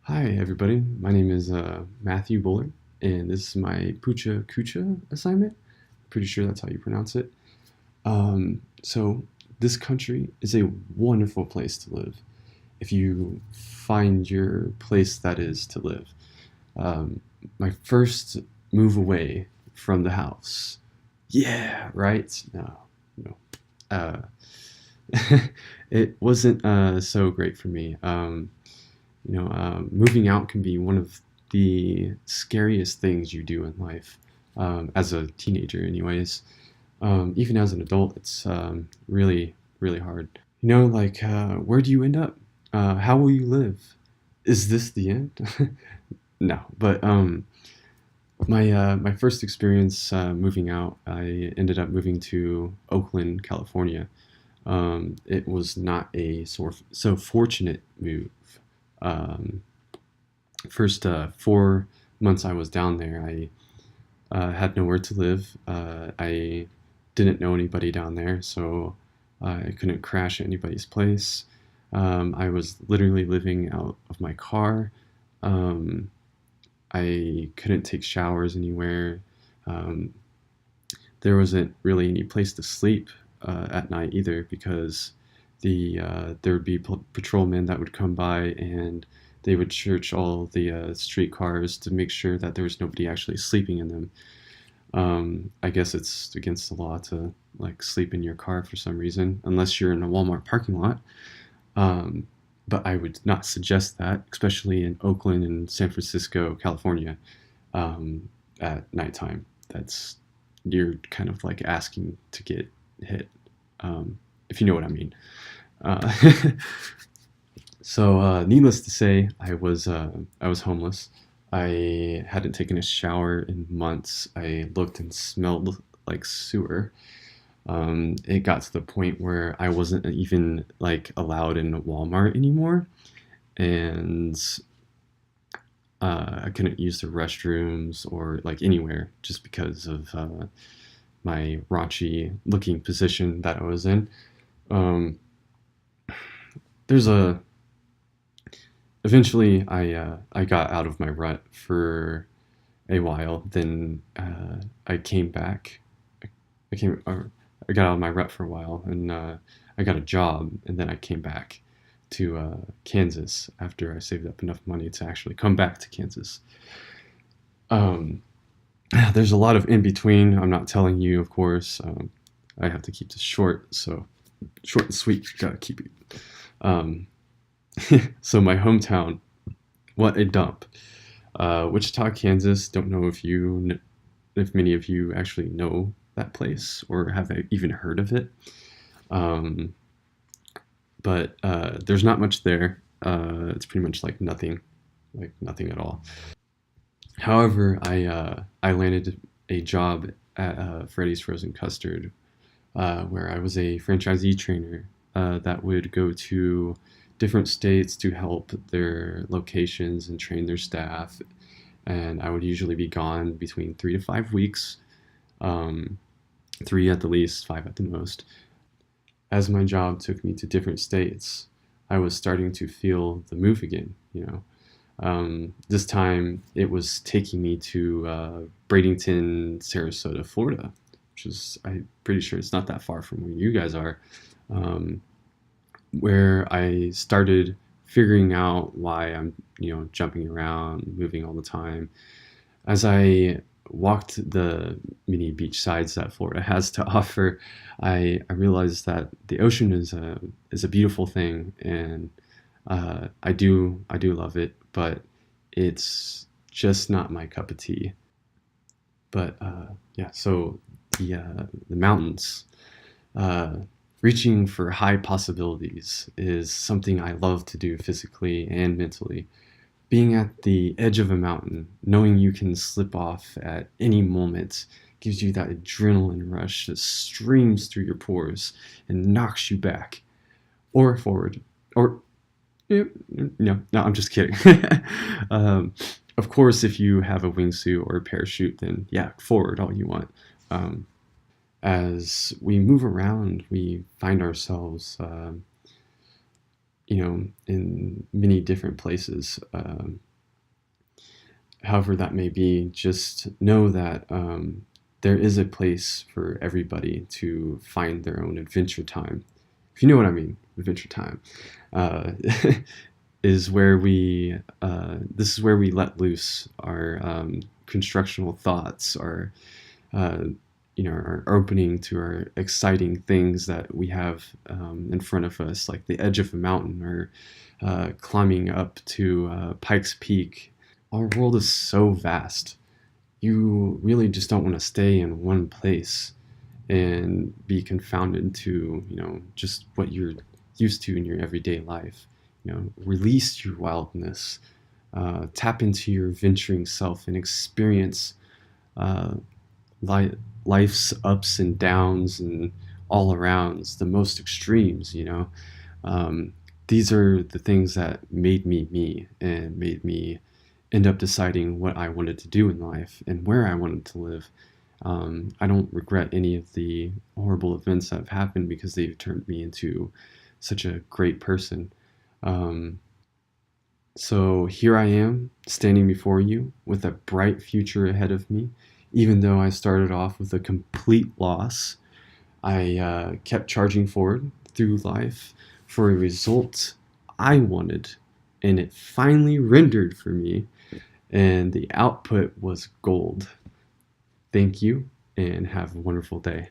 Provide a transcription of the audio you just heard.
Hi, everybody. My name is Matthew Bullard, and this is my Pucha Kucha assignment. Pretty sure that's how you pronounce it. So, this country is a wonderful place to live if you find your place that is to live. Um, my first move away from the house. Yeah, right? No, no. Uh, it wasn't so great for me. Moving out can be one of the scariest things you do in life, as a teenager, anyways. Even as an adult, it's really, really hard. Where do you end up? How will you live? Is this the end? No, but my first experience moving out, I ended up moving to Oakland, California. It was not a so fortunate move. Um, First 4 months I was down there, I had nowhere to live. I didn't know anybody down there, so I couldn't crash at anybody's place. I was literally living out of my car. Um, I couldn't take showers anywhere. Um, there wasn't really any place to sleep at night either because there would be patrolmen that would come by and they would search all the street cars to make sure that there was nobody actually sleeping in them. I guess it's against the law to like sleep in your car for some reason, unless you're in a Walmart parking lot. Um, but I would not suggest that, especially in Oakland and San Francisco, California, at nighttime. That's You're kind of like asking to get hit, if you know what I mean. Uh, Needless to say, I was homeless. I hadn't taken a shower in months. I looked and smelled like sewer. It got to the point where I wasn't even like allowed in Walmart anymore, and I couldn't use the restrooms or like anywhere just because of my raunchy looking position that I was in. Um, there's a Eventually I got out of my rut for a while. Then I came back. I got out of my rut for a while, and I got a job, and then I came back to Kansas after I saved up enough money to actually come back to Kansas. Um, there's a lot of in between. I'm not telling you, of course. I have to keep this short, so short and sweet. Gotta keep it. Um, so my hometown, what a dump. Wichita, Kansas. Don't know if many of you actually know that place or have even heard of it. Um, but there's not much there. It's pretty much like nothing at all. However, I landed a job at Freddy's Frozen Custard, where I was a franchisee trainer that would go to different states to help their locations and train their staff. And I would usually be gone between 3 to 5 weeks, um, three at the least, five at the most. As my job took me to different states, I was starting to feel the move again. This time it was taking me to Bradenton, Sarasota, Florida, which is I'm pretty sure it's not that far from where you guys are. Um, where I started figuring out why I'm, jumping around, moving all the time. As I walked the many beach sides that Florida has to offer, I realized that the ocean is a beautiful thing, and I do love it, but it's just not my cup of tea. But yeah, so the mountains. Uh, Reaching for high possibilities is something I love to do physically and mentally. Being at the edge of a mountain, knowing you can slip off at any moment, gives you that adrenaline rush that streams through your pores and knocks you back or forward. Or, yeah, no, I'm just kidding. um, of course, if you have a wingsuit or a parachute, then yeah, forward all you want. Um, as we move around, we find ourselves in many different places. However that may be, just know that there is a place for everybody to find their own adventure time. If you know what I mean, adventure time uh, is where this is where we let loose our constructional thoughts, uh, our opening to our exciting things that we have in front of us, like the edge of a mountain or climbing up to Pikes Peak. Our world is so vast. You really just don't want to stay in one place and be confounded to, just what you're used to in your everyday life. Release your wildness, tap into your venturing self and experience uh, life's ups and downs and all arounds, the most extremes. Um, these are the things that made me me and made me end up deciding what I wanted to do in life and where I wanted to live. I don't regret any of the horrible events that have happened because they've turned me into such a great person. Um, so here I am, standing before you with a bright future ahead of me. Even though I started off with a complete loss, I kept charging forward through life for a result I wanted, and it finally rendered for me, and the output was gold. Thank you, and have a wonderful day.